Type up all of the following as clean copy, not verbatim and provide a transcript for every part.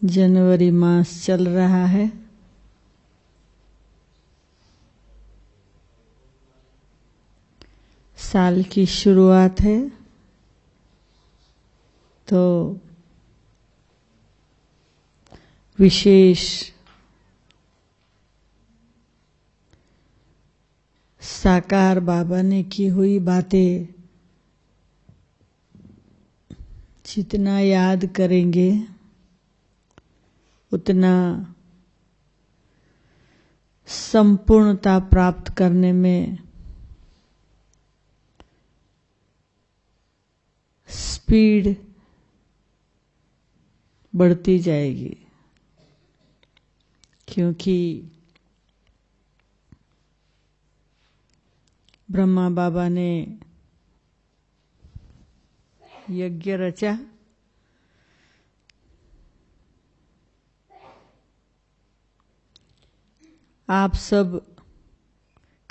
जनवरी मास चल रहा है। साल की शुरुआत है, तो विशेष साकार बाबा ने की हुई बातें जितना याद करेंगे उतना संपूर्णता प्राप्त करने में स्पीड बढ़ती जाएगी, क्योंकि ब्रह्मा बाबा ने यज्ञ रचा, आप सब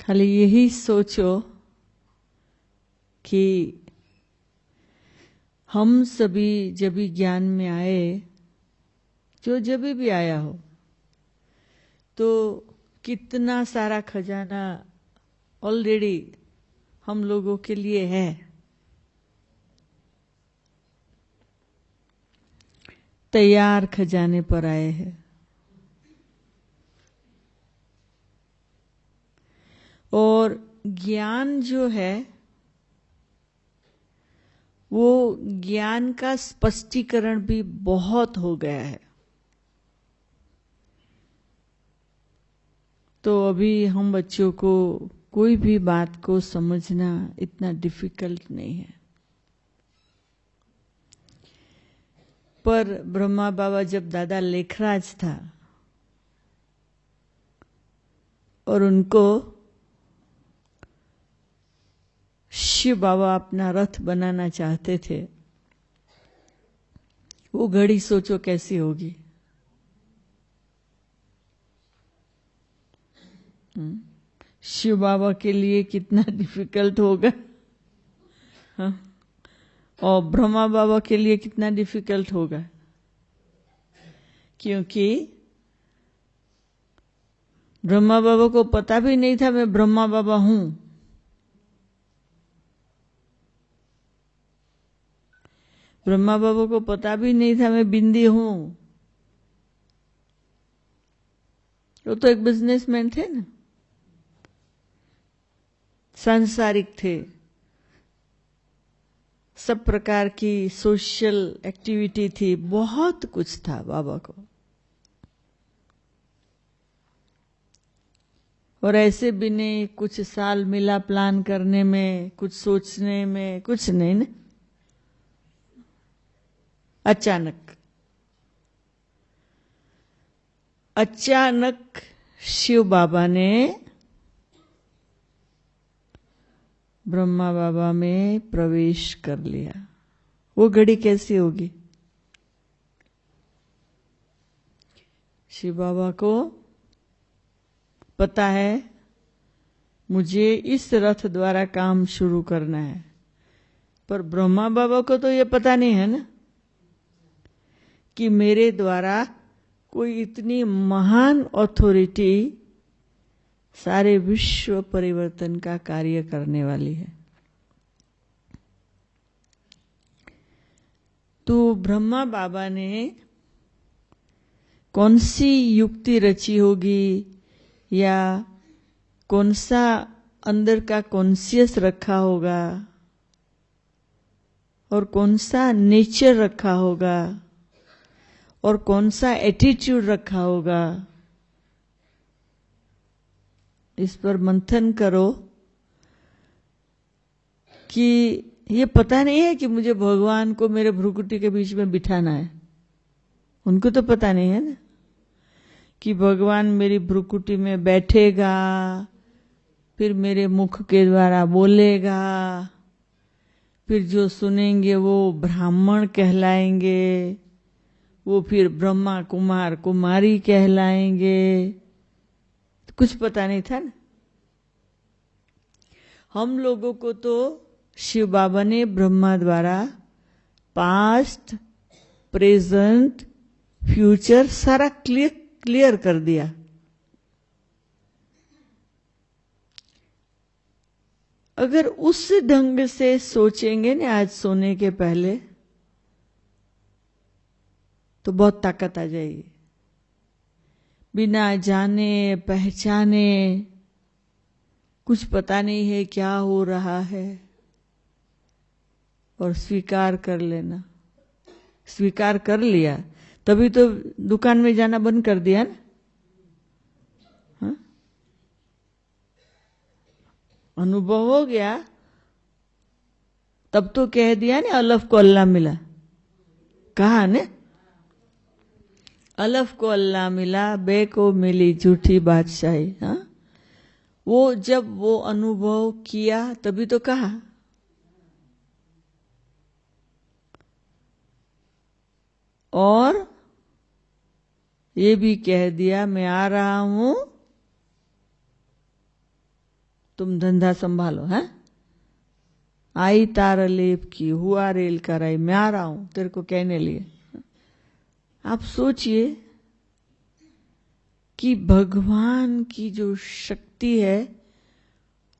खाली यही सोचो कि हम सभी जब भी ज्ञान में आए, जो जब भी आया हो, तो कितना सारा खजाना ऑलरेडी हम लोगों के लिए है। तैयार खजाने पर आए हैं। और ज्ञान जो है वो ज्ञान का स्पष्टीकरण भी बहुत हो गया है। तो अभी हम बच्चों को कोई भी बात को समझना इतना डिफिकल्ट नहीं है। पर ब्रह्मा बाबा जब दादा लेखराज था और उनको शिव बाबा अपना रथ बनाना चाहते थे, वो घड़ी सोचो कैसी होगी। शिव बाबा के लिए कितना डिफिकल्ट होगा, हाँ? और ब्रह्मा बाबा के लिए कितना डिफिकल्ट होगा, क्योंकि ब्रह्मा बाबा को पता भी नहीं था मैं ब्रह्मा बाबा हूं। ब्रह्मा बाबा को पता भी नहीं था मैं बिंदी हूं। वो तो एक बिजनेसमैन थे ना, सांसारिक थे, सब प्रकार की सोशल एक्टिविटी थी, बहुत कुछ था बाबा को। और ऐसे भी नहीं कुछ साल मिला प्लान करने में, कुछ सोचने में, कुछ नहीं ना, अचानक शिव बाबा ने ब्रह्मा बाबा में प्रवेश कर लिया। वो घड़ी कैसी होगी? शिव बाबा को पता है मुझे इस रथ द्वारा काम शुरू करना है, पर ब्रह्मा बाबा को तो ये पता नहीं है ना कि मेरे द्वारा कोई इतनी महान अथॉरिटी सारे विश्व परिवर्तन का कार्य करने वाली है। तो ब्रह्मा बाबा ने कौन सी युक्ति रची होगी, या कौन सा अंदर का कॉन्शियस रखा होगा, और कौन सा नेचर रखा होगा, और कौन सा एटीट्यूड रखा होगा, इस पर मंथन करो। कि ये पता नहीं है कि मुझे भगवान को मेरे भ्रुकुटी के बीच में बिठाना है। उनको तो पता नहीं है ना कि भगवान मेरी भ्रुकुटी में बैठेगा, फिर मेरे मुख के द्वारा बोलेगा, फिर जो सुनेंगे वो ब्राह्मण कहलाएंगे, वो फिर ब्रह्मा कुमार कुमारी कहलाएंगे। तो कुछ पता नहीं था ना। हम लोगों को तो शिव बाबा ने ब्रह्मा द्वारा पास्ट, प्रेजेंट, फ्यूचर सारा क्लियर कर दिया। अगर उस ढंग से सोचेंगे ना आज सोने के पहले तो बहुत ताकत आ जाएगी। बिना जाने पहचाने कुछ पता नहीं है क्या हो रहा है और स्वीकार कर लेना। स्वीकार कर लिया तभी तो दुकान में जाना बंद कर दिया ना। हाँ? अनुभव हो गया तब तो कह दिया ना अलफ को अल्लाह मिला। कहा ने अलफ को अल्लाह मिला, बे को मिली झूठी बादशाही। हाँ? वो जब वो अनुभव किया तभी तो कहा। और ये भी कह दिया मैं आ रहा हूं, तुम धंधा संभालो। है आई तार लेप की, हुआ रेल कराई, मैं आ रहा हूं तेरे को कहने लिए। आप सोचिए कि भगवान की जो शक्ति है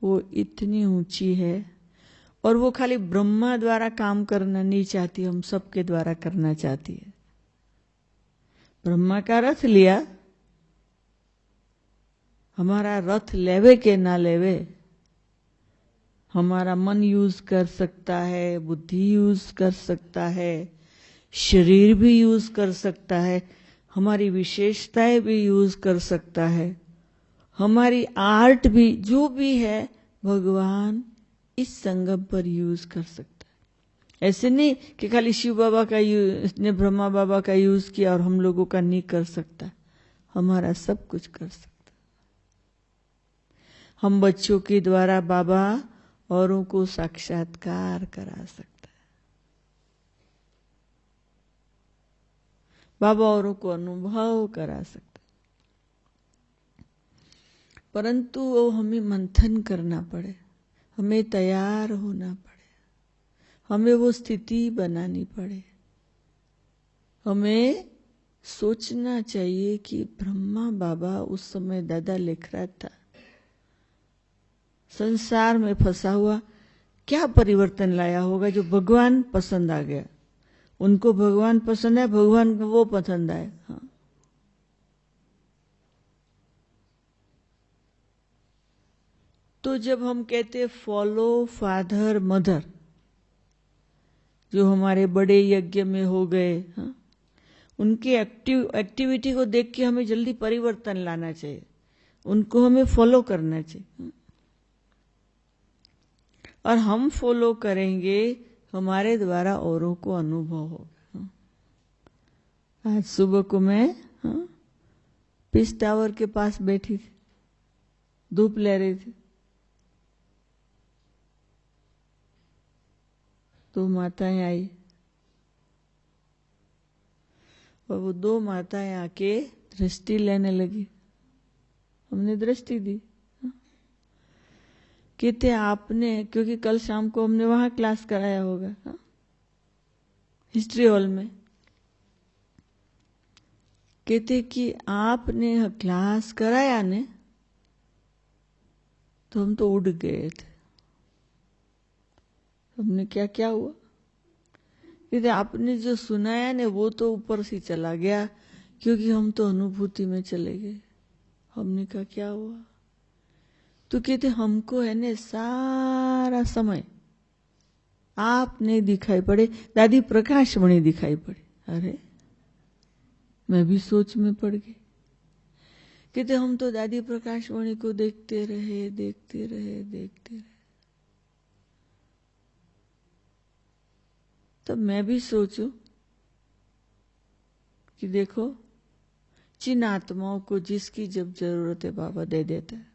वो इतनी ऊंची है और वो खाली ब्रह्मा द्वारा काम करना नहीं चाहती, हम सबके द्वारा करना चाहती है। ब्रह्मा का रथ लिया, हमारा रथ लेवे के ना लेवे, हमारा मन यूज कर सकता है, बुद्धि यूज कर सकता है, शरीर भी यूज कर सकता है, हमारी विशेषताएं भी यूज कर सकता है, हमारी आर्ट भी, जो भी है भगवान इस संगम पर यूज कर सकता है। ऐसे नहीं कि खाली शिव बाबा का ने ब्रह्मा बाबा का यूज किया और हम लोगों का नहीं कर सकता, हमारा सब कुछ कर सकता। हम बच्चों के द्वारा बाबा औरों को साक्षात्कार करा सकता है, बाबा औरों को अनुभव करा सकता है। परंतु वो हमें मंथन करना पड़े, हमें तैयार होना पड़े, हमें वो स्थिति बनानी पड़े। हमें सोचना चाहिए कि ब्रह्मा बाबा उस समय दादा लिख रहा था, संसार में फंसा हुआ क्या परिवर्तन लाया होगा जो भगवान पसंद आ गया। उनको भगवान पसंद है, भगवान को वो पसंद आए। हाँ। तो जब हम कहते फॉलो फादर मदर, जो हमारे बड़े यज्ञ में हो गए, हाँ, उनकी एक्टिविटी को देख के हमें जल्दी परिवर्तन लाना चाहिए, उनको हमें फॉलो करना चाहिए। हाँ? और हम फॉलो करेंगे, हमारे द्वारा औरों को अनुभव होगा। हाँ? आज सुबह को मैं पीस टावर के पास बैठी थी, धूप ले रही थी, तो माताएं आई और वो दो माताएं आके दृष्टि लेने लगी। हमने दृष्टि दी। कहते आपने, क्योंकि कल शाम को हमने वहां क्लास कराया होगा, हिस्ट्री हॉल में, कहते कि आपने क्लास कराया ने, तो हम तो उड़ गए थे। हमने क्या क्या हुआ? कहते आपने जो सुनाया ने वो तो ऊपर से चला गया, क्योंकि हम तो अनुभूति में चले गए। हमने कहा क्या हुआ? तो कहते हमको है ने सारा समय आप नहीं दिखाई पड़े, दादी प्रकाशमणि दिखाई पड़े। अरे मैं भी सोच में पड़ गई। कहते हम तो दादी प्रकाशमणि को देखते रहे देखते रहे देखते रहे। तब मैं भी सोचूं कि देखो जिन आत्माओं को जिसकी जब जरूरत है बाबा दे देता है।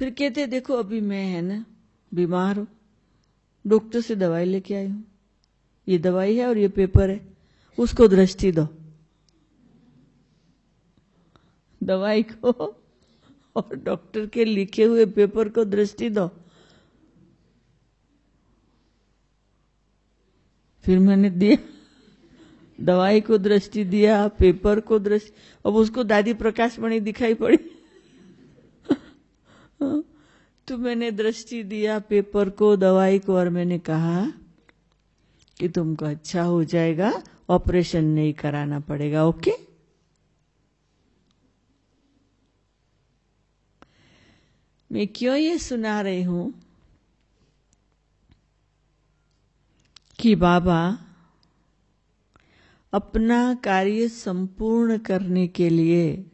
फिर कहते देखो अभी मैं है ना बीमार हूं, डॉक्टर से दवाई लेके आई हूं, ये दवाई है और ये पेपर है, उसको दृष्टि दो। दवाई को और डॉक्टर के लिखे हुए पेपर को दृष्टि दो। फिर मैंने दिया, दवाई को दृष्टि दिया, पेपर को दृष्टि, अब उसको दादी प्रकाशमणि दिखाई पड़ी। तो मैंने दृष्टि दिया पेपर को, दवाई को, और मैंने कहा कि तुमको अच्छा हो जाएगा, ऑपरेशन नहीं कराना पड़ेगा, ओके। मैं क्यों ये सुना रही हूं कि बाबा अपना कार्य संपूर्ण करने के लिए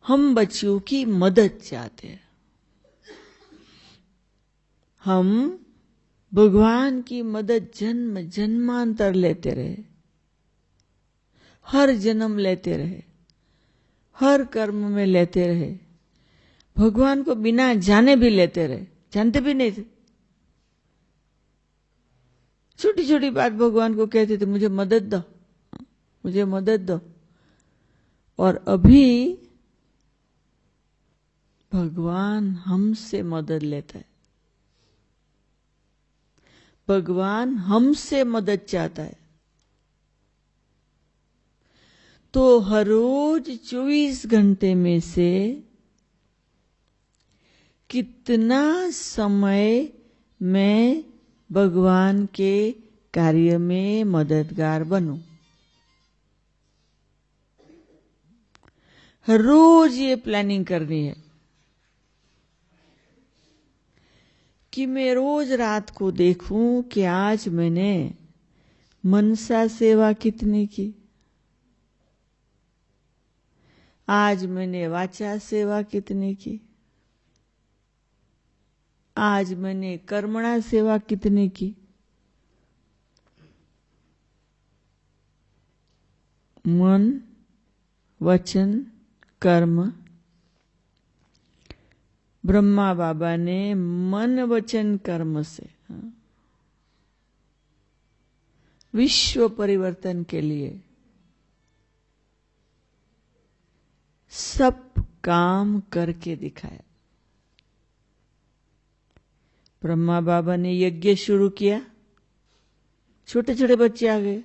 हम बच्चों की मदद चाहते हैं। हम भगवान की मदद जन्म जन्मांतर लेते रहे, हर जन्म लेते रहे, हर कर्म में लेते रहे, भगवान को बिना जाने भी लेते रहे, जानते भी नहीं थे। छोटी छोटी बात भगवान को कहते थे, मुझे मदद दो, मुझे मदद दो। और अभी भगवान हमसे मदद लेता है, भगवान हमसे मदद चाहता है। तो हर रोज 24 घंटे में से कितना समय मैं भगवान के कार्य में मददगार बनूं। हर रोज ये प्लानिंग करनी है कि मैं रोज रात को देखूं कि आज मैंने मनसा सेवा कितनी की, आज मैंने वाचा सेवा कितनी की, आज मैंने कर्मणा सेवा कितनी की। मन, वचन, कर्म। ब्रह्मा बाबा ने मन वचन कर्म से विश्व परिवर्तन के लिए सब काम करके दिखाया। ब्रह्मा बाबा ने यज्ञ शुरू किया, छोटे छोटे बच्चे आ गए,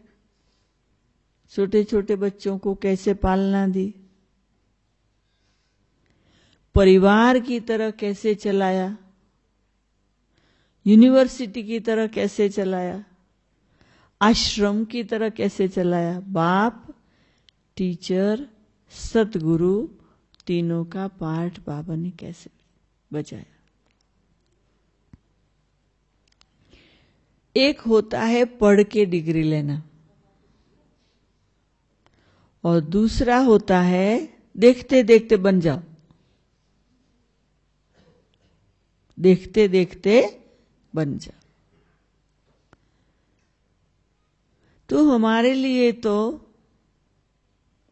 छोटे छोटे बच्चों को कैसे पालना दी, परिवार की तरह कैसे चलाया, यूनिवर्सिटी की तरह कैसे चलाया, आश्रम की तरह कैसे चलाया। बाप, टीचर, सतगुरु, तीनों का पाठ बाबा ने कैसे बजाया। एक होता है पढ़ के डिग्री लेना, और दूसरा होता है देखते देखते बन जाओ, देखते देखते बन जाओ। तो हमारे लिए तो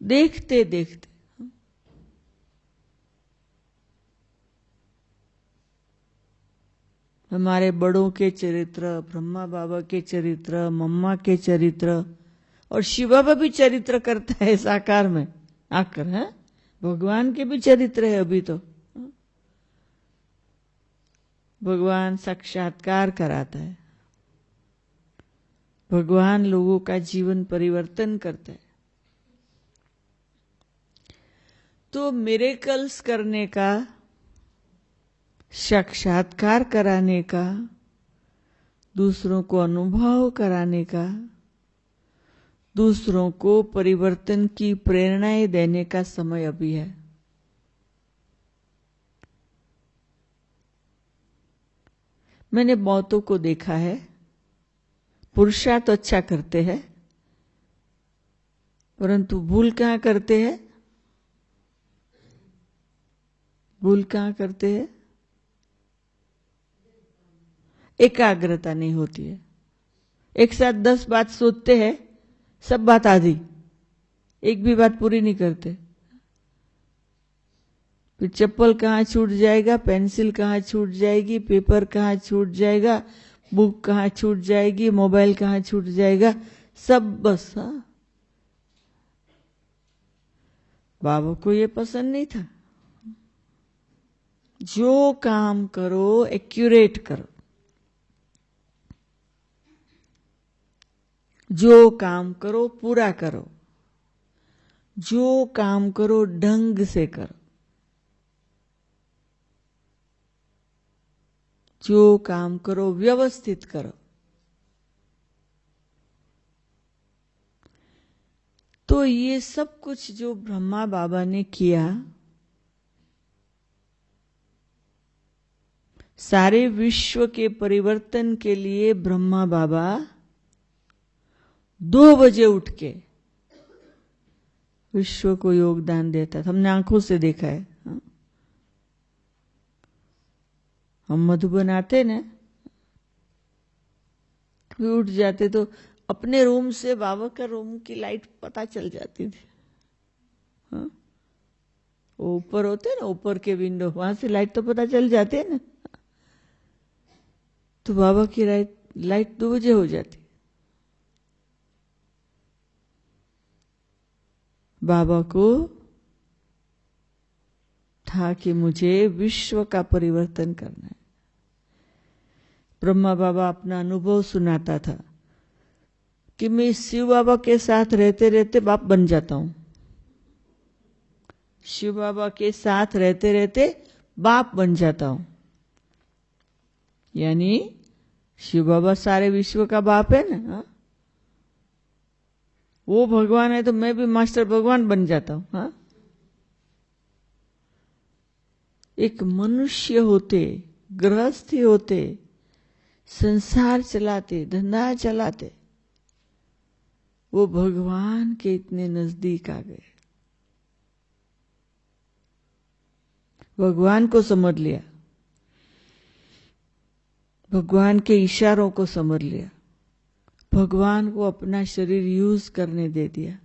देखते देखते हमारे बड़ों के चरित्र, ब्रह्मा बाबा के चरित्र, मम्मा के चरित्र, और शिव बाबा भी चरित्र करता है साकार में आकर, है भगवान के भी चरित्र है। अभी तो भगवान साक्षात्कार कराता है, भगवान लोगों का जीवन परिवर्तन करता है। तो मिरेकल्स करने का, साक्षात्कार कराने का, दूसरों को अनुभव कराने का, दूसरों को परिवर्तन की प्रेरणाएं देने का समय अभी है। मैंने बहुतों को देखा है, पुरुषार्थ अच्छा करते हैं, परंतु भूल कहां करते हैं, भूल कहां करते हैं, एकाग्रता नहीं होती है। एक साथ 10 बात सोचते हैं, सब बात आधी, एक भी बात पूरी नहीं करते। फिर चप्पल कहाँ छूट जाएगा, पेंसिल कहाँ छूट जाएगी, पेपर कहाँ छूट जाएगा, बुक कहाँ छूट जाएगी, मोबाइल कहाँ छूट जाएगा, सब बस। बाबा को ये पसंद नहीं था। जो काम करो एक्यूरेट करो, जो काम करो पूरा करो, जो काम करो ढंग से करो, जो काम करो व्यवस्थित करो। तो ये सब कुछ जो ब्रह्मा बाबा ने किया, सारे विश्व के परिवर्तन के लिए ब्रह्मा बाबा 2 बजे उठ के विश्व को योगदान देता था। हमने आंखों से देखा है। हम मधुबन आते ना, उठ जाते तो अपने रूम से बाबा का रूम की लाइट पता चल जाती थी। हाँ? वो ऊपर होते ना, ऊपर के विंडो, वहां से लाइट तो पता चल जाते ना। तो बाबा की लाइट 2 बजे हो जाती। बाबा को था कि मुझे विश्व का परिवर्तन करना है। ब्रह्मा बाबा अपना अनुभव सुनाता था कि मैं शिव बाबा के साथ रहते रहते बाप बन जाता हूं। शिव बाबा के साथ रहते रहते बाप बन जाता हूं। यानी शिव बाबा सारे विश्व का बाप है ना। हा? वो भगवान है तो मैं भी मास्टर भगवान बन जाता हूं। हा? एक मनुष्य होते, गृहस्थी होते, संसार चलाते, धंधा चलाते, वो भगवान के इतने नजदीक आ गए। भगवान को समझ लिया, भगवान के इशारों को समझ लिया, भगवान को अपना शरीर यूज करने दे दिया।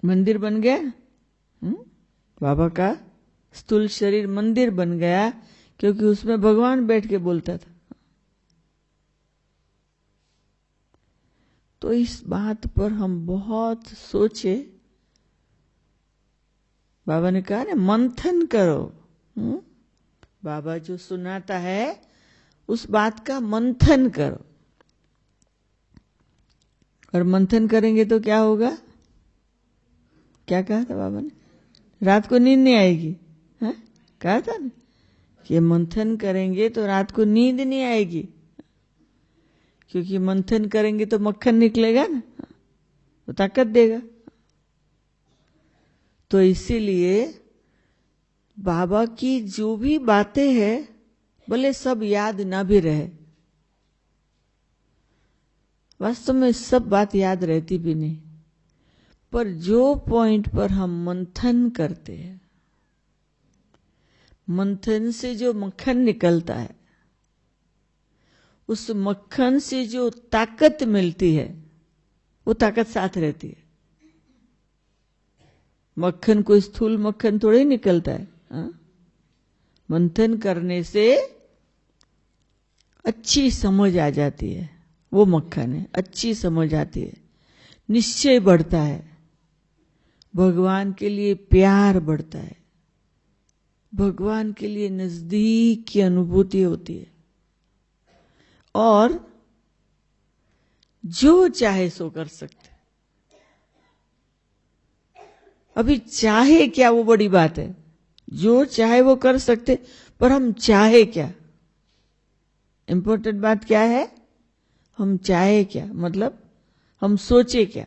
मंदिर बन गया। बाबा का स्थूल शरीर मंदिर बन गया, क्योंकि उसमें भगवान बैठ के बोलता था। तो इस बात पर हम बहुत सोचे। बाबा ने कहा ना, मंथन करो। बाबा जो सुनाता है उस बात का मंथन करो। और मंथन करेंगे तो क्या होगा? क्या कहा था बाबा ने? रात को नींद नहीं आएगी। है? कहा था ना कि मंथन करेंगे तो रात को नींद नहीं आएगी, क्योंकि मंथन करेंगे तो मक्खन निकलेगा ना, वो ताकत देगा। तो इसीलिए बाबा की जो भी बातें हैं, भले सब याद ना भी रहे, वास्तव में सब बात याद रहती भी नहीं, पर जो पॉइंट पर हम मंथन करते हैं, मंथन से जो मक्खन निकलता है, उस मक्खन से जो ताकत मिलती है, वो ताकत साथ रहती है। मक्खन कोई स्थूल मक्खन थोड़ी निकलता है। हा? मंथन करने से अच्छी समझ आ जाती है, वो मक्खन है। अच्छी समझ आती है, निश्चय बढ़ता है, भगवान के लिए प्यार बढ़ता है, भगवान के लिए नजदीक की अनुभूति होती है, और जो चाहे सो कर सकते। अभी चाहे क्या, वो बड़ी बात है। जो चाहे वो कर सकते, पर हम चाहे क्या? इंपॉर्टेंट बात क्या है? हम चाहे क्या, मतलब हम सोचे क्या।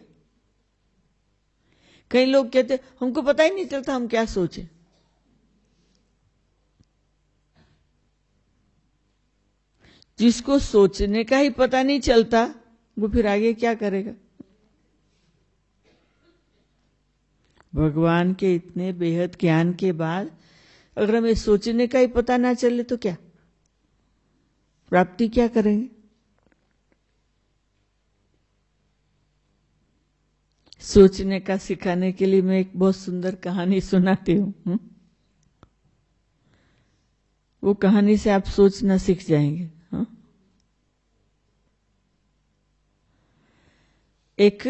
कई लोग कहते हमको पता ही नहीं चलता हम क्या सोचे। जिसको सोचने का ही पता नहीं चलता, वो फिर आगे क्या करेगा? भगवान के इतने बेहद ज्ञान के बाद अगर हमें सोचने का ही पता ना चले तो क्या प्राप्ति, क्या करेंगे? सोचने का सिखाने के लिए मैं एक बहुत सुंदर कहानी सुनाती हूं। वो कहानी से आप सोचना सीख जाएंगे। हा? एक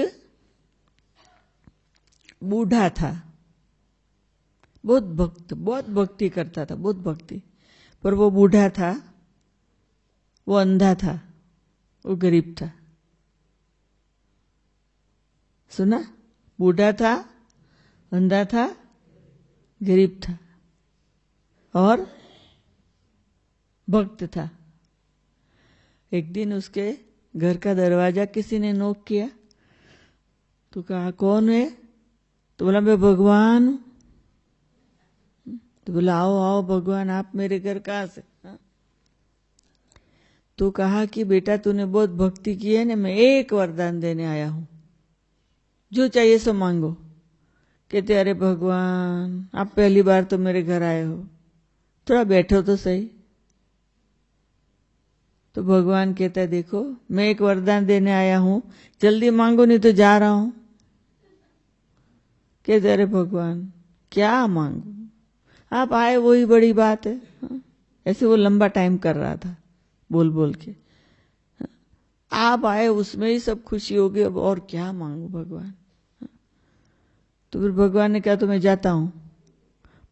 बूढ़ा था, बहुत भक्ति करता था, बहुत भक्ति, पर वो बूढ़ा था, वो अंधा था, वो गरीब था। सुना? बूढ़ा था, अंधा था, गरीब था और भक्त था। एक दिन उसके घर का दरवाजा किसी ने नॉक किया, तो कहा कौन है? तो बोला मैं भगवान हूं। तो बोला आओ आओ भगवान, आप मेरे घर कहाँ से? तो कहा कि बेटा तूने बहुत भक्ति की है ना, मैं एक वरदान देने आया हूं, जो चाहिए सो मांगो। कहते अरे भगवान आप पहली बार तो मेरे घर आए हो, थोड़ा बैठो तो सही। तो भगवान कहता है देखो मैं एक वरदान देने आया हूं, जल्दी मांगो नहीं तो जा रहा हूं। कहते अरे भगवान क्या मांगू, आप आए वही बड़ी बात है। ऐसे वो लंबा टाइम कर रहा था बोल बोल के, आप आए उसमें ही सब खुशी होगी, अब और क्या मांगू भगवान। तो फिर भगवान ने कहा तो मैं जाता हूं।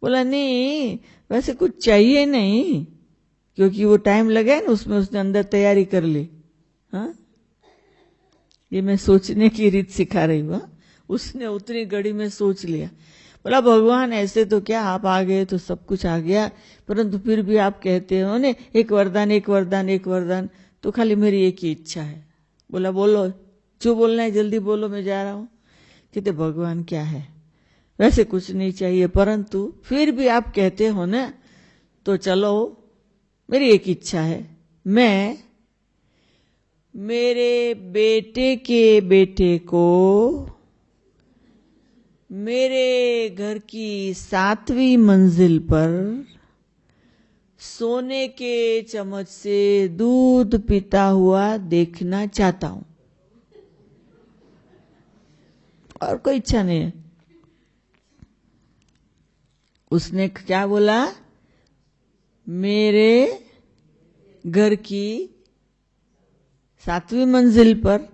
बोला नहीं वैसे कुछ चाहिए नहीं, क्योंकि वो टाइम लगा है ना उसमें, उसने अंदर तैयारी कर ली। हाँ ये मैं सोचने की रीत सिखा रही हूँ। उसने उतनी घड़ी में सोच लिया। बोला भगवान ऐसे तो क्या, आप आ गए तो सब कुछ आ गया, परंतु फिर भी आप कहते हो ने एक वरदान एक वरदान एक वरदान, तो खाली मेरी एक ही इच्छा है। बोला बोलो जो बोलना है जल्दी बोलो, मैं जा रहा हूं। कहते भगवान क्या है, वैसे कुछ नहीं चाहिए, परंतु फिर भी आप कहते हो ना, तो चलो मेरी एक इच्छा है, मैं मेरे बेटे के बेटे को मेरे घर की 7वीं मंजिल पर सोने के चम्मच से दूध पीता हुआ देखना चाहता हूं, और कोई इच्छा नहीं है। उसने क्या बोला, मेरे घर की 7वीं मंजिल पर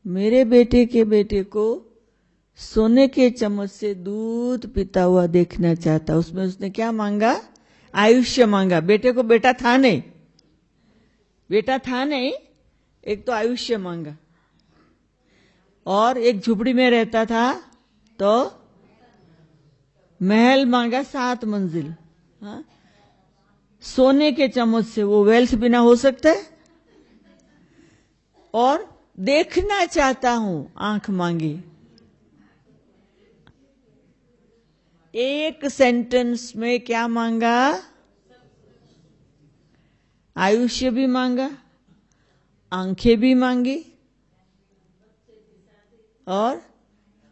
मेरे बेटे के बेटे को सोने के चम्मच से दूध पीता हुआ देखना चाहता। उसमें उसने क्या मांगा, आयुष्य मांगा। बेटे को बेटा था नहीं, बेटा था नहीं, एक तो आयुष्य मांगा, और एक झुपड़ी में रहता था तो महल मांगा 7 मंजिल। हाँ? सोने के चम्मच से, वो वेल्थ बिना हो सकता है, और देखना चाहता हूं, आंख मांगी। एक सेंटेंस में क्या मांगा, आयुष्य भी मांगा, आंखें भी मांगी, और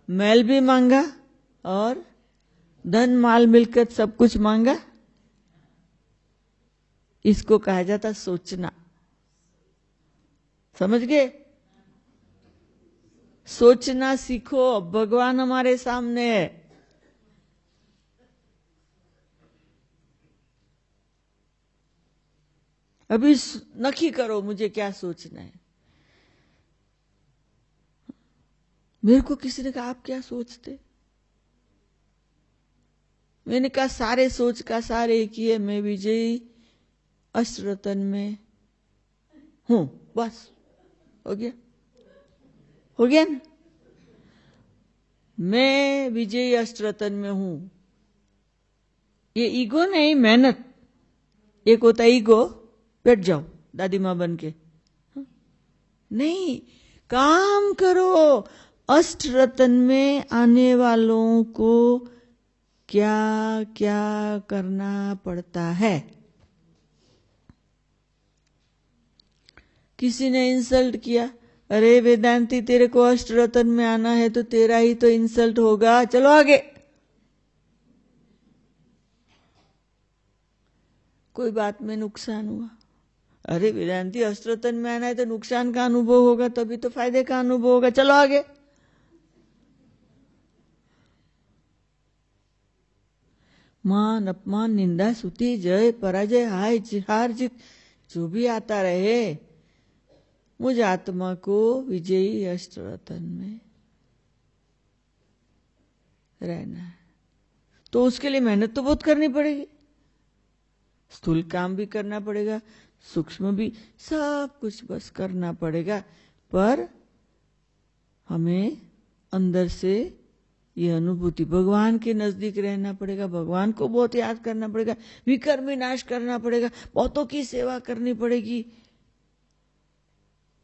महल भी मांगा, और धन माल मिलकत सब कुछ मांगा। इसको कहा जाता सोचना। समझ गए? सोचना सीखो, भगवान हमारे सामने है। अभी नक्की करो मुझे क्या सोचना है। मेरे को किसी ने कहा आप क्या सोचते, मैंने कहा सारे सोच का सारे एक ही है, मैं विजयी अष्टरतन में हूं, बस हो गया, हो गया ना। मैं विजयी अष्टरतन में हूं। ये ईगो नहीं, मेहनत। एक होता ईगो, बैठ जाओ दादी मां बन के, नहीं काम करो। अष्टरतन में आने वालों को क्या क्या करना पड़ता है। किसी ने इंसल्ट किया, अरे वेदांती तेरे को अष्टरतन में आना है तो तेरा ही तो इंसल्ट होगा, चलो आगे। कोई बात में नुकसान हुआ, अरे वेदांती अष्टरतन में आना है तो नुकसान का अनुभव होगा, तभी तो फायदे का अनुभव होगा, चलो आगे। मान अपमान निंदा स्तुति जय पराजय हाय हार जीत जो भी आता रहे, मुझ आत्मा को विजयी अष्टरतन में रहना है। तो उसके लिए मेहनत तो बहुत करनी पड़ेगी, स्थूल काम भी करना पड़ेगा, सूक्ष्म भी, सब कुछ बस करना पड़ेगा। पर हमें अंदर से ये अनुभूति, भगवान के नजदीक रहना पड़ेगा, भगवान को बहुत याद करना पड़ेगा, विकर्म विनाश करना पड़ेगा, बहुतों की सेवा करनी पड़ेगी।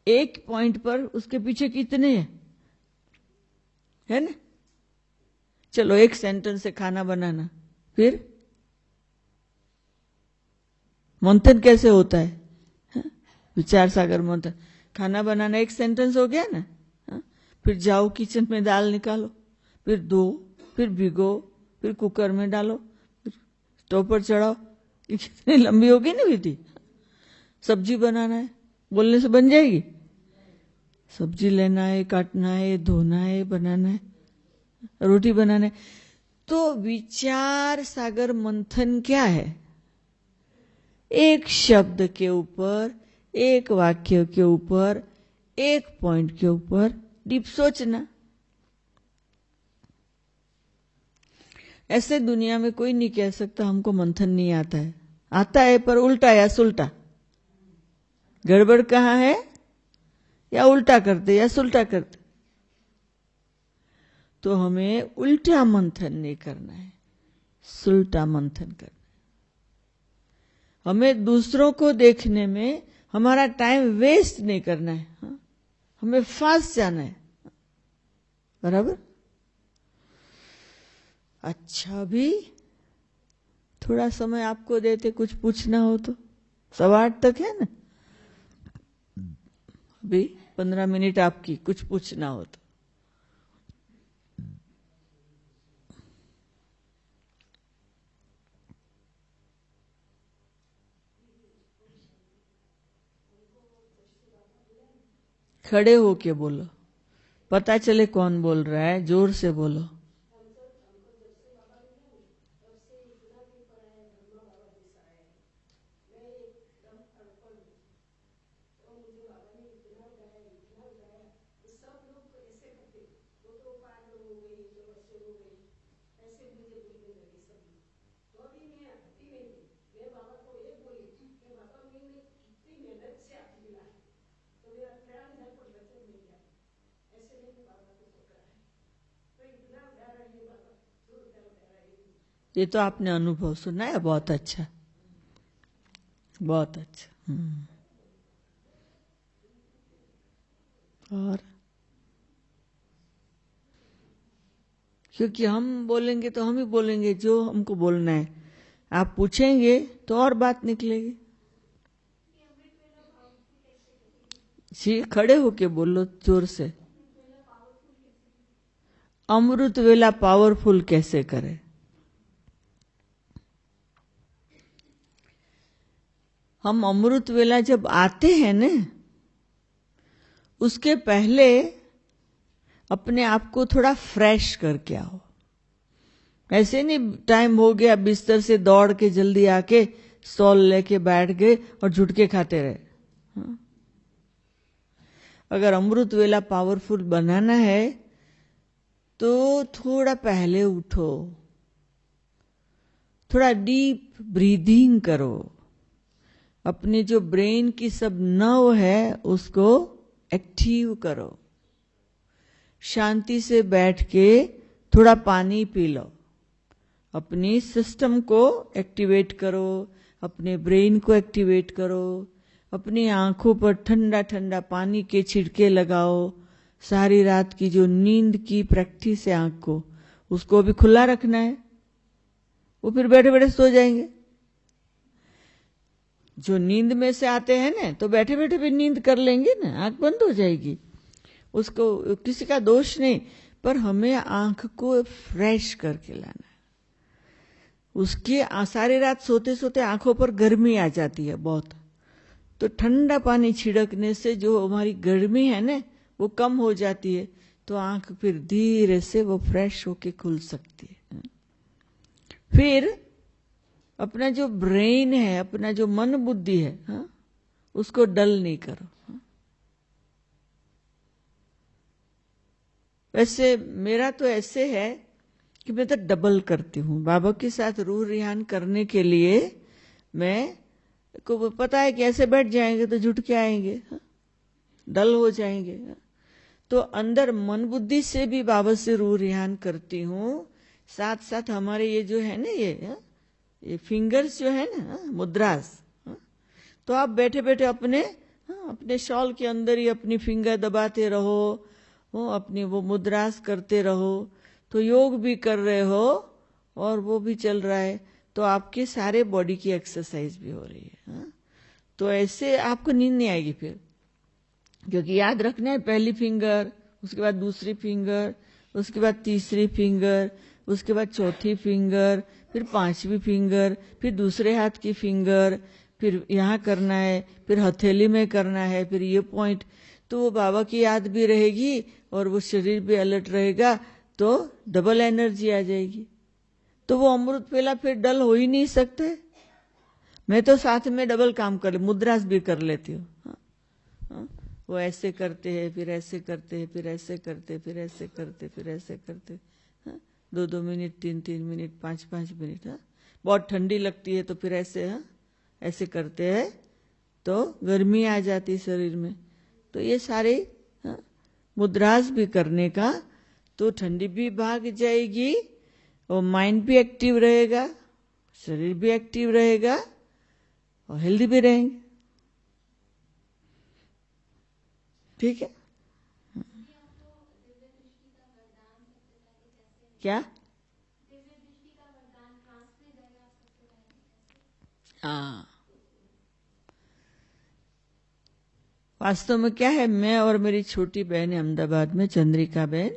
एक पॉइंट पर उसके पीछे कितने हैं, है ना? चलो एक सेंटेंस से खाना बनाना, फिर मंथन कैसे होता है? विचार सागर मंथन, खाना बनाना एक सेंटेंस हो गया ना। फिर जाओ किचन में दाल निकालो, फिर धो, फिर भिगो, फिर कुकर में डालो, फिर स्टोव पर चढ़ाओ। ये कितनी लंबी होगी ना विधि। सब्जी बनाना है, बोलने से बन जाएगी? सब्जी लेना है, काटना है, धोना है, बनाना है, रोटी बनाना है। तो विचार सागर मंथन क्या है? एक शब्द के ऊपर, एक वाक्य के ऊपर, एक पॉइंट के ऊपर डीप सोचना। ऐसे दुनिया में कोई नहीं कह सकता हमको मंथन नहीं आता है। आता है, पर उल्टा या सुल्टा। गड़बड़ कहाँ है? या उल्टा करते या सुल्टा करते। तो हमें उल्टा मंथन नहीं करना है, सुल्टा मंथन करना है। हमें दूसरों को देखने में हमारा टाइम वेस्ट नहीं करना है। हमें फास्ट जाना है, बराबर? अच्छा, भी थोड़ा समय आपको देते कुछ पूछना हो तो। 8:15 तक है ना, अभी 15 मिनट आपकी, कुछ पूछना हो तो। खड़े होके बोलो, पता चले कौन बोल रहा है, जोर से बोलो। ये तो आपने अनुभव सुना है, बहुत अच्छा, बहुत अच्छा। और क्योंकि हम बोलेंगे तो हम ही बोलेंगे जो हमको बोलना है। आप पूछेंगे तो और बात निकलेगी। जी, खड़े होके बोलो जोर से। अमृत वेला पावरफुल कैसे करे? हम अमृत वेला जब आते हैं ना, उसके पहले अपने आप को थोड़ा फ्रेश करके आओ। ऐसे नहीं टाइम हो गया बिस्तर से दौड़ के जल्दी आके स्टॉल लेके बैठ गए और झुटके खाते रहे। अगर अमृत वेला पावरफुल बनाना है तो थोड़ा पहले उठो, थोड़ा डीप ब्रीदिंग करो, अपने जो ब्रेन की सब नर्व है उसको एक्टिव करो, शांति से बैठ के थोड़ा पानी पी लो, अपनी सिस्टम को एक्टिवेट करो, अपने ब्रेन को एक्टिवेट करो, अपनी आंखों पर ठंडा ठंडा पानी के छिड़के लगाओ। सारी रात की जो नींद की प्रैक्टिस है आंख को, उसको भी खुला रखना है, वो फिर बैठे बैठे सो जाएंगे। जो नींद में से आते हैं ना, तो बैठे बैठे भी नींद कर लेंगे ना, आंख बंद हो जाएगी। उसको किसी का दोष नहीं, पर हमें आंख को फ्रेश करके लाना है। उसकी सारी रात सोते सोते आंखों पर गर्मी आ जाती है बहुत, तो ठंडा पानी छिड़कने से जो हमारी गर्मी है ना वो कम हो जाती है, तो आंख फिर धीरे से वो फ्रेश होके खुल सकती है। फिर अपना जो ब्रेन है, अपना जो मन बुद्धि है, उसको डल नहीं करो। वैसे मेरा तो ऐसे है कि मैं तो डबल करती हूँ। बाबा के साथ रूह रिहान करने के लिए मैं को पता है कि ऐसे बैठ जाएंगे तो जुट के आएंगे, डल हो जाएंगे। तो अंदर मन बुद्धि से भी बाबा से रूह रिहान करती हूँ। साथ साथ हमारे ये जो है ना ये फिंगर्स जो है ना मुद्रास, तो आप बैठे बैठे अपने शॉल के अंदर ही अपनी फिंगर दबाते रहो, अपनी वो मुद्रास करते रहो, तो योग भी कर रहे हो और वो भी चल रहा है, तो आपके सारे बॉडी की एक्सरसाइज भी हो रही है। तो ऐसे आपको नींद नहीं आएगी फिर, क्योंकि याद रखना है पहली फिंगर, उसके बाद दूसरी फिंगर, उसके बाद तीसरी फिंगर, उसके बाद चौथी फिंगर, फिर पांचवी फिंगर, फिर दूसरे हाथ की फिंगर, फिर यहाँ करना है, फिर हथेली में करना है, फिर ये पॉइंट। तो वो बाबा की याद भी रहेगी और वो शरीर भी अलर्ट रहेगा, तो डबल एनर्जी आ जाएगी। तो वो अमृत पेला फिर डल हो ही नहीं सकते। मैं तो साथ में डबल काम कर मुद्रास भी कर लेती हूँ। वो ऐसे करते हैं, फिर ऐसे करते हैं, फिर ऐसे करते, फिर ऐसे करते, फिर ऐसे करते, 2-2 मिनट, 3-3 मिनट, 5-5 मिनट। बहुत ठंडी लगती है तो फिर ऐसे ऐसे करते हैं, तो गर्मी आ जाती शरीर में। तो ये सारे मुद्रास भी करने का, तो ठंडी भी भाग जाएगी और माइंड भी एक्टिव रहेगा, शरीर भी एक्टिव रहेगा और हेल्दी भी रहेंगे। ठीक है? क्या? हाँ, वास्तव में क्या है, मैं और मेरी छोटी बहन है अहमदाबाद में, चंद्रिका बहन,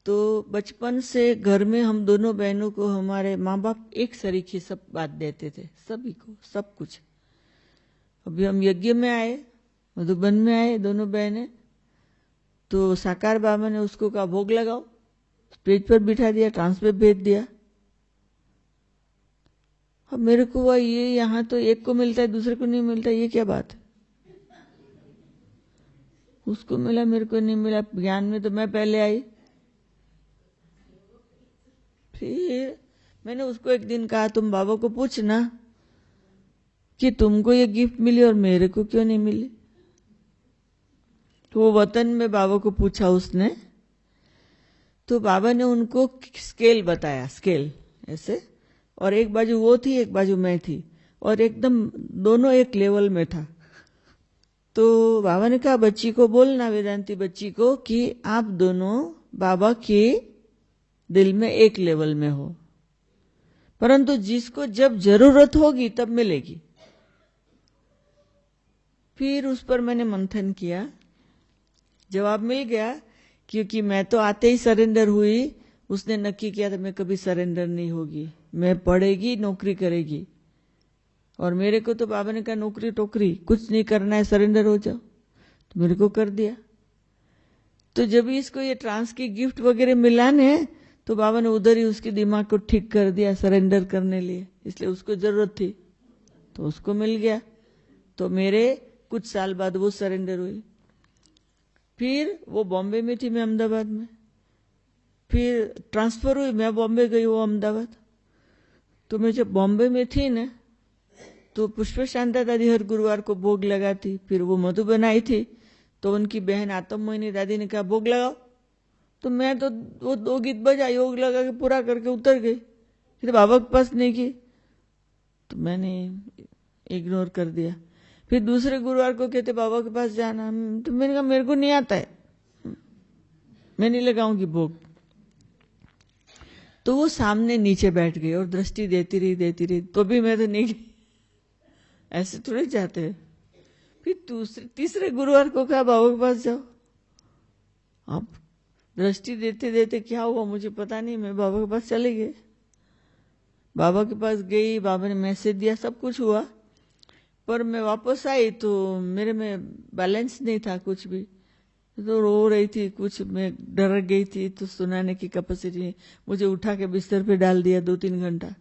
तो बचपन से घर में हम दोनों बहनों को हमारे माँ बाप एक सरीखे सब बात देते थे, सभी को सब कुछ। अभी हम यज्ञ में आए, मधुबन में आए दोनों बहनें, तो साकार बाबा ने उसको कहा भोग लगाओ, स्टेज पर बिठा दिया, ट्रांस पे भेज दिया। अब मेरे को हुआ ये यहाँ तो एक को मिलता है दूसरे को नहीं मिलता, ये क्या बात है? उसको मिला मेरे को नहीं मिला, ज्ञान में तो मैं पहले आई। फिर मैंने उसको एक दिन कहा तुम बाबा को पूछना कि तुमको ये गिफ्ट मिली और मेरे को क्यों नहीं मिली। तो वो वतन में बाबा को पूछा उसने, तो बाबा ने उनको स्केल बताया, स्केल ऐसे, और एक बाजू वो थी एक बाजू मैं थी, और एकदम दोनों एक लेवल में था। तो बाबा ने कहा बच्ची को बोलना, वेदांती बच्ची को, कि आप दोनों बाबा के दिल में एक लेवल में हो, परंतु जिसको जब जरूरत होगी तब मिलेगी। फिर उस पर मैंने मंथन किया, जवाब मिल गया, क्योंकि मैं तो आते ही सरेंडर हुई। उसने नक्की किया था मैं कभी सरेंडर नहीं होगी, मैं पढ़ेगी, नौकरी करेगी। और मेरे को तो बाबा ने कहा नौकरी टोकरी कुछ नहीं करना है, सरेंडर हो जाओ, तो मेरे को कर दिया। तो जब इसको ये ट्रांस की गिफ्ट वगैरह मिलाने, तो बाबा ने उधर ही उसके दिमाग को ठीक कर दिया सरेंडर करने लिए, इसलिए उसको जरूरत थी तो उसको मिल गया। तो मेरे कुछ साल बाद वो सरेंडर हुई। फिर वो बॉम्बे में थी, मैं अहमदाबाद में, फिर ट्रांसफर हुई, मैं बॉम्बे गई, वो अहमदाबाद। तो मैं जब बॉम्बे में थी ना, तो पुष्प शांता दादी हर गुरुवार को भोग लगाती। फिर वो मधुबन आई थी, तो उनकी बहन आत्म मोहिनी दादी ने कहा भोग लगाओ, तो मैं तो वो 2 गीत बजा, योग लगा के पूरा करके उतर गई। फिर बाबा के पास नहीं की, तो मैंने इग्नोर कर दिया। फिर दूसरे गुरुवार को कहते बाबा के पास जाना, तो मैंने कहा मेरे को नहीं आता है, मैं नहीं लगाऊंगी भोग। तो वो सामने नीचे बैठ गई और दृष्टि देती रही, तो भी मैं तो नहीं गई, ऐसे थोड़े जाते हैं। फिर तीसरे गुरुवार को कहा बाबा के पास जाओ। अब दृष्टि देते देते क्या हुआ मुझे पता नहीं, मैं बाबा के पास चली गई। बाबा के पास गई, बाबा ने मैसेज दिया, सब कुछ हुआ, पर मैं वापस आई तो मेरे में बैलेंस नहीं था कुछ भी, तो रो रही थी कुछ, मैं डर गई थी, तो सुनाने की कैपेसिटी नहीं। मुझे उठा के बिस्तर पे डाल दिया 2-3 घंटा।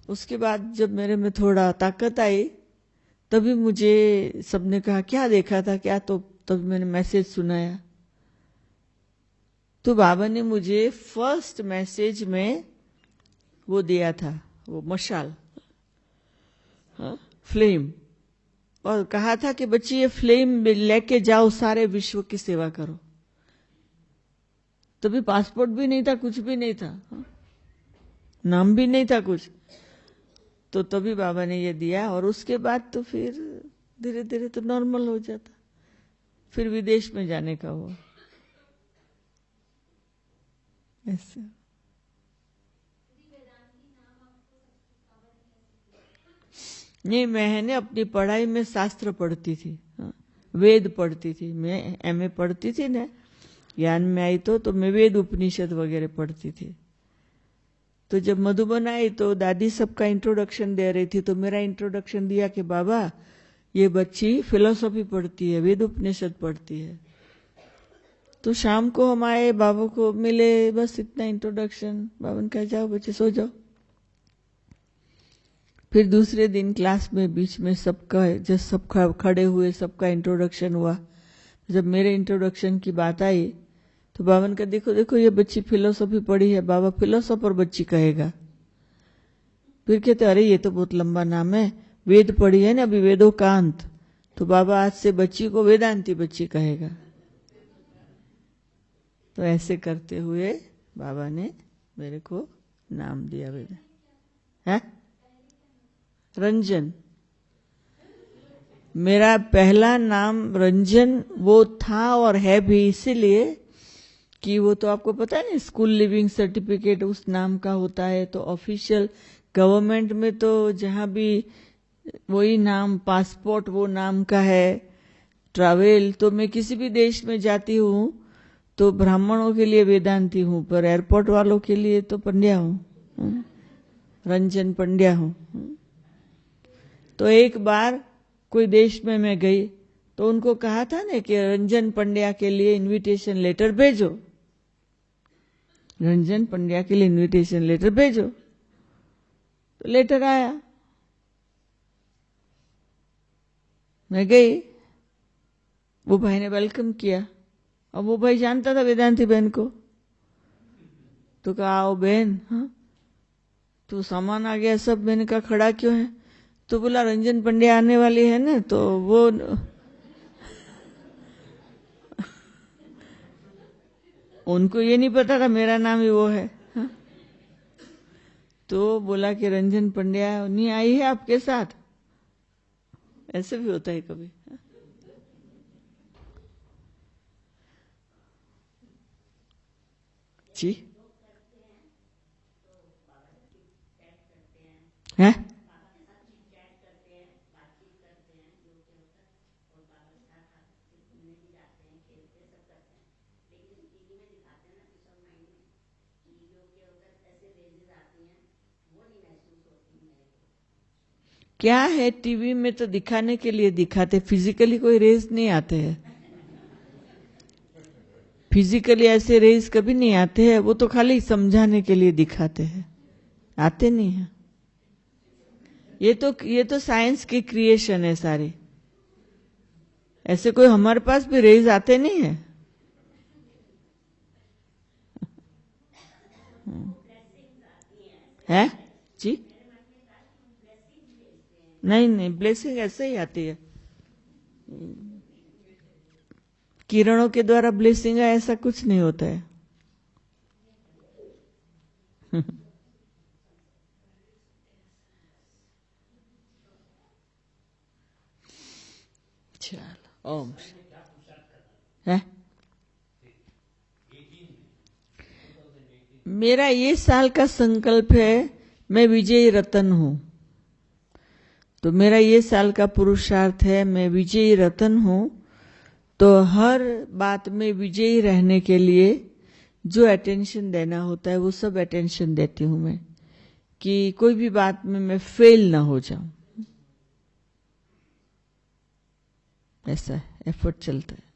उसके बाद जब मेरे में थोड़ा ताकत आई, तभी मुझे सबने कहा क्या देखा था क्या, तो तभी मैंने मैसेज सुनाया। तो बाबा ने मुझे फर्स्ट मैसेज में वो दिया था, वो मशाल, फ्लेम, और कहा था कि बच्ची ये फ्लेम लेके जाओ, सारे विश्व की सेवा करो। तभी पासपोर्ट भी नहीं था, कुछ भी नहीं था, नाम भी नहीं था कुछ, तो तभी बाबा ने ये दिया। और उसके बाद तो फिर धीरे धीरे तो नॉर्मल हो जाता, फिर विदेश में जाने का हुआ ऐसे। नहीं, मैंने अपनी पढ़ाई में शास्त्र पढ़ती थी, वेद पढ़ती थी। मैं एमए पढ़ती थी ना, ज्ञान में आई तो मैं वेद उपनिषद वगैरह पढ़ती थी। तो जब मधुबन आई तो दादी सबका इंट्रोडक्शन दे रही थी, तो मेरा इंट्रोडक्शन दिया कि बाबा ये बच्ची फिलोसॉफी पढ़ती है, वेद उपनिषद पढ़ती है। तो शाम को हम आए, बाबा को मिले, बस इतना इंट्रोडक्शन। बाबा ने कहा जाओ बच्चे सो जाओ। फिर दूसरे दिन क्लास में बीच में सबका, जब सब खड़े हुए, सबका इंट्रोडक्शन हुआ। जब मेरे इंट्रोडक्शन की बात आई तो बाबा ने कहा देखो देखो ये बच्ची फिलोसॉफी पढ़ी है, बाबा फिलोसोफर बच्ची कहेगा। फिर कहते अरे ये तो बहुत लंबा नाम है, वेद पढ़ी है ना अभी, वेदों का अंत, तो बाबा आज से बच्ची को वेदांती बच्ची कहेगा। तो ऐसे करते हुए बाबा ने मेरे को नाम दिया वेद है रंजन। मेरा पहला नाम रंजन वो था और है भी, इसीलिए कि वो तो आपको पता है ना, स्कूल लिविंग सर्टिफिकेट उस नाम का होता है। तो ऑफिशियल गवर्नमेंट में तो जहां भी वही नाम, पासपोर्ट वो नाम का है, ट्रैवल, तो मैं किसी भी देश में जाती हूँ तो ब्राह्मणों के लिए वेदांती हूँ, पर एयरपोर्ट वालों के लिए तो पंड्या हूँ, रंजन पंड्या हूँ। तो एक बार कोई देश में मैं गई तो उनको कहा था ना कि रंजन पंड्या के लिए इनविटेशन लेटर भेजो, रंजन पंड्या के लिए इनविटेशन लेटर भेजो। तो लेटर आया, मैं गई, वो भाई ने वेलकम किया। अब वो भाई जानता था वेदांती बहन को, तो कहा आओ बहन, हाँ तो सामान आ गया सब। मैंने कहा खड़ा क्यों है? तो बोला रंजन पंड्या आने वाली है ना, तो वो उनको ये नहीं पता था मेरा नाम ही वो है, हाँ? तो बोला कि रंजन पंड्या नहीं आई है आपके साथ। ऐसे भी होता है कभी, हाँ? जी है क्या है, टीवी में तो दिखाने के लिए दिखाते, फिजिकली कोई रेज नहीं आते हैं, फिजिकली ऐसे रेज कभी नहीं आते हैं, वो तो खाली समझाने के लिए दिखाते हैं, आते नहीं है। ये तो साइंस की क्रिएशन है सारी, ऐसे कोई हमारे पास भी रेज आते नहीं है। है जी, नहीं नहीं, ब्लेसिंग ऐसे ही आती है, किरणों के द्वारा ब्लेसिंग है, ऐसा कुछ नहीं होता है। चलो ओम है। मेरा ये साल का संकल्प है मैं विजयी रतन हूं, तो मेरा ये साल का पुरुषार्थ है मैं विजयी रतन हूं। तो हर बात में विजयी रहने के लिए जो अटेंशन देना होता है वो सब अटेंशन देती हूं मैं, कि कोई भी बात में मैं फेल ना हो जाऊं, ऐसा एफर्ट चलता है।